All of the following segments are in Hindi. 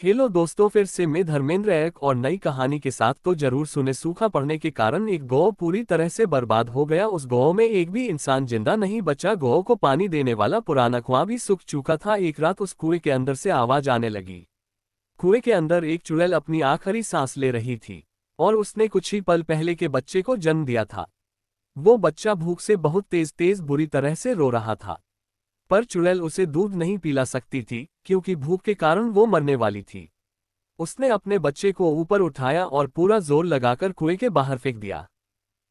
हेलो दोस्तों, फिर से मैं धर्मेंद्र एक और नई कहानी के साथ। तो जरूर सुने। सूखा पड़ने के कारण एक गांव पूरी तरह से बर्बाद हो गया। उस गांव में एक भी इंसान जिंदा नहीं बचा। गांव को पानी देने वाला पुराना कुआं भी सूख चुका था। एक रात उस कुएं के अंदर से आवाज आने लगी। कुएं के अंदर एक चुड़ैल अपनी आखिरी सांस ले रही थी और उसने कुछ ही पल पहले के बच्चे को जन्म दिया था। वो बच्चा भूख से बहुत तेज तेज बुरी तरह से रो रहा था, पर चुड़ैल उसे दूध नहीं पिला सकती थी क्योंकि भूख के कारण वो मरने वाली थी। उसने अपने बच्चे को ऊपर उठाया और पूरा जोर लगाकर कुएं के बाहर फेंक दिया।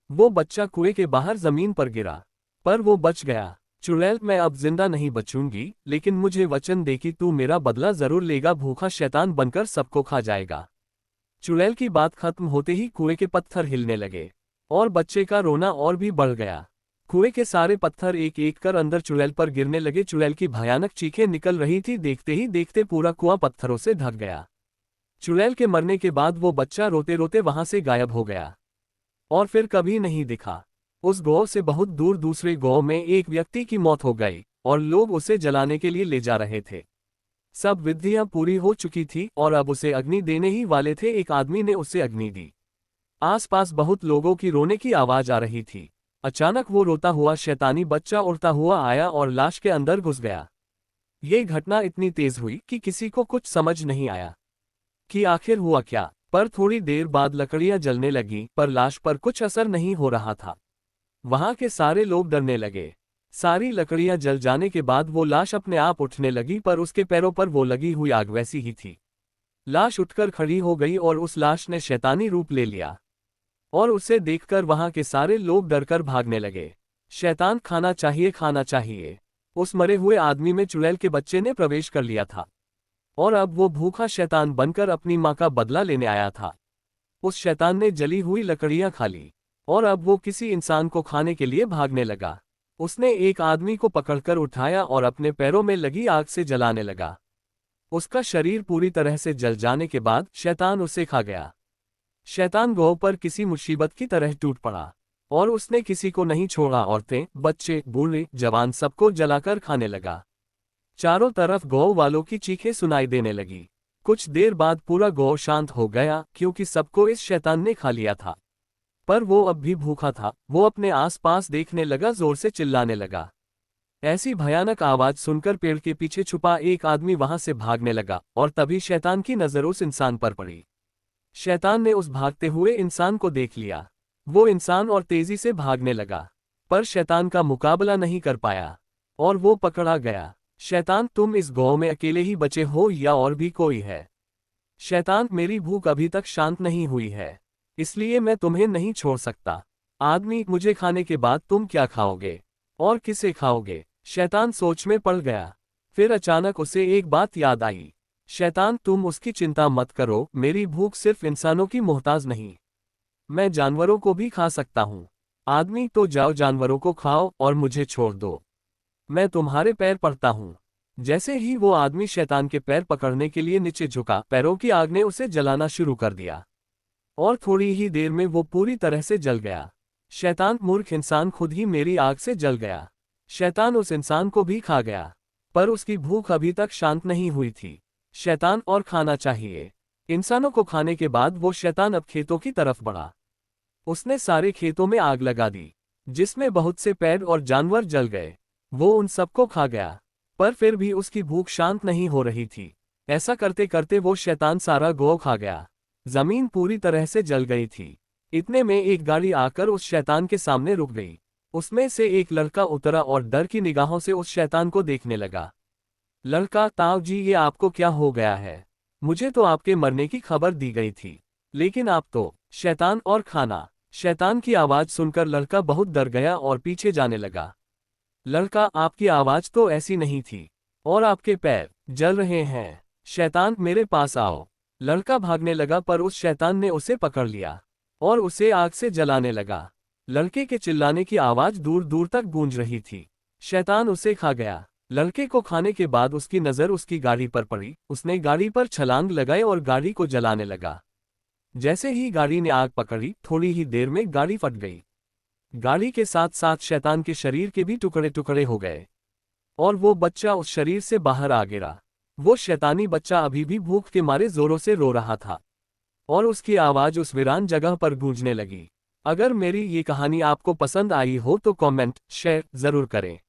वो बच्चा कुएं के बाहर जमीन पर गिरा, पर वो बच गया। चुड़ैल, मैं अब जिंदा नहीं बचूंगी, लेकिन मुझे वचन दे कि तू मेरा बदला जरूर लेगा। भूखा शैतान बनकर सबको खा जाएगा। चुड़ैल की बात खत्म होते ही कुएं के पत्थर हिलने लगे और बच्चे का रोना और भी बढ़ गया। कुएं के सारे पत्थर एक एक कर अंदर चुड़ैल पर गिरने लगे। चुड़ैल की भयानक चीखें निकल रही थी। देखते ही देखते पूरा कुआं पत्थरों से ढक गया। चुड़ैल के मरने के बाद वो बच्चा रोते रोते वहां से गायब हो गया और फिर कभी नहीं दिखा। उस गांव से बहुत दूर दूसरे गांव में एक व्यक्ति की मौत हो गई और लोग उसे जलाने के लिए ले जा रहे थे। सब विधियां पूरी हो चुकी थी और अब उसे अग्नि देने ही वाले थे। एक आदमी ने उसे अग्नि दी। आसपास बहुत लोगों की रोने की आवाज आ रही थी। अचानक वो रोता हुआ शैतानी बच्चा उड़ता हुआ आया और लाश के अंदर घुस गया। ये घटना इतनी तेज हुई कि किसी को कुछ समझ नहीं आया कि आखिर हुआ क्या। पर थोड़ी देर बाद लकड़ियां जलने लगीं, पर लाश पर कुछ असर नहीं हो रहा था। वहां के सारे लोग डरने लगे। सारी लकड़ियां जल जाने के बाद वो लाश अपने आप उठने लगी, पर उसके पैरों पर वो लगी हुई आग वैसी ही थी। लाश उठकर खड़ी हो गई और उस लाश ने शैतानी रूप ले लिया और उसे देखकर वहां के सारे लोग डरकर भागने लगे। शैतान, खाना चाहिए, खाना चाहिए। उस मरे हुए आदमी में चुड़ैल के बच्चे ने प्रवेश कर लिया था और अब वो भूखा शैतान बनकर अपनी मां का बदला लेने आया था। उस शैतान ने जली हुई लकड़ियां खा ली और अब वो किसी इंसान को खाने के लिए भागने लगा। उसने एक आदमी को पकड़कर उठाया और अपने पैरों में लगी आग से जलाने लगा। उसका शरीर पूरी तरह से जल जाने के बाद शैतान उसे खा गया। शैतान गांव पर किसी मुसीबत की तरह टूट पड़ा और उसने किसी को नहीं छोड़ा। औरतें, बच्चे, बूढ़े, जवान सबको जलाकर खाने लगा। चारों तरफ गांव वालों की चीखें सुनाई देने लगी। कुछ देर बाद पूरा गांव शांत हो गया क्योंकि सबको इस शैतान ने खा लिया था। पर वो अब भी भूखा था। वो अपने आसपास देखने लगा, जोर से चिल्लाने लगा। ऐसी भयानक आवाज सुनकर पेड़ के पीछे छुपा एक आदमी वहां से भागने लगा और तभी शैतान की नजर उस इंसान पर पड़ी। शैतान ने उस भागते हुए इंसान को देख लिया। वो इंसान और तेजी से भागने लगा, पर शैतान का मुकाबला नहीं कर पाया और वो पकड़ा गया। शैतान, तुम इस गांव में अकेले ही बचे हो या और भी कोई है? शैतान, मेरी भूख अभी तक शांत नहीं हुई है, इसलिए मैं तुम्हें नहीं छोड़ सकता। आदमी, मुझे खाने के बाद तुम क्या खाओगे और किसे खाओगे? शैतान सोच में पड़ गया। फिर अचानक उसे एक बात याद आई। शैतान, तुम उसकी चिंता मत करो, मेरी भूख सिर्फ इंसानों की मोहताज नहीं, मैं जानवरों को भी खा सकता हूँ। आदमी, तो जाओ, जानवरों को खाओ और मुझे छोड़ दो, मैं तुम्हारे पैर पड़ता हूँ। जैसे ही वो आदमी शैतान के पैर पकड़ने के लिए नीचे झुका, पैरों की आग ने उसे जलाना शुरू कर दिया और थोड़ी ही देर में वो पूरी तरह से जल गया। शैतान, मूर्ख इंसान, खुद ही मेरी आग से जल गया। शैतान उस इंसान को भी खा गया, पर उसकी भूख अभी तक शांत नहीं हुई थी। शैतान, और खाना चाहिए। इंसानों को खाने के बाद वो शैतान अब खेतों की तरफ बढ़ा। उसने सारे खेतों में आग लगा दी, जिसमें बहुत से पेड़ और जानवर जल गए। वो उन सबको खा गया, पर फिर भी उसकी भूख शांत नहीं हो रही थी। ऐसा करते करते वो शैतान सारा गांव खा गया। जमीन पूरी तरह से जल गई थी। इतने में एक गाड़ी आकर उस शैतान के सामने रुक गई। उसमें से एक लड़का उतरा और डर की निगाहों से उस शैतान को देखने लगा। लड़का, ताऊ जी, ये आपको क्या हो गया है? मुझे तो आपके मरने की खबर दी गई थी, लेकिन आप तो शैतान और खाना। शैतान की आवाज सुनकर लड़का बहुत डर गया और पीछे जाने लगा। लड़का, आपकी आवाज तो ऐसी नहीं थी और आपके पैर जल रहे हैं। शैतान, मेरे पास आओ। लड़का भागने लगा, पर उस शैतान ने उसे पकड़ लिया और उसे आग से जलाने लगा। लड़के के चिल्लाने की आवाज दूर दूर तक गूंज रही थी। शैतान उसे खा गया। लड़के को खाने के बाद उसकी नजर उसकी गाड़ी पर पड़ी। उसने गाड़ी पर छलांग लगाई और गाड़ी को जलाने लगा। जैसे ही गाड़ी ने आग पकड़ी, थोड़ी ही देर में गाड़ी फट गई। गाड़ी के साथ साथ शैतान के शरीर के भी टुकड़े टुकड़े हो गए और वो बच्चा उस शरीर से बाहर आ गिरा। वो शैतानी बच्चा अभी भी भूख के मारे जोरों से रो रहा था और उसकी आवाज़ उस वीरान जगह पर गूंजने लगी। अगर मेरी ये कहानी आपको पसंद आई हो तो कमेंट, शेयर ज़रूर करें।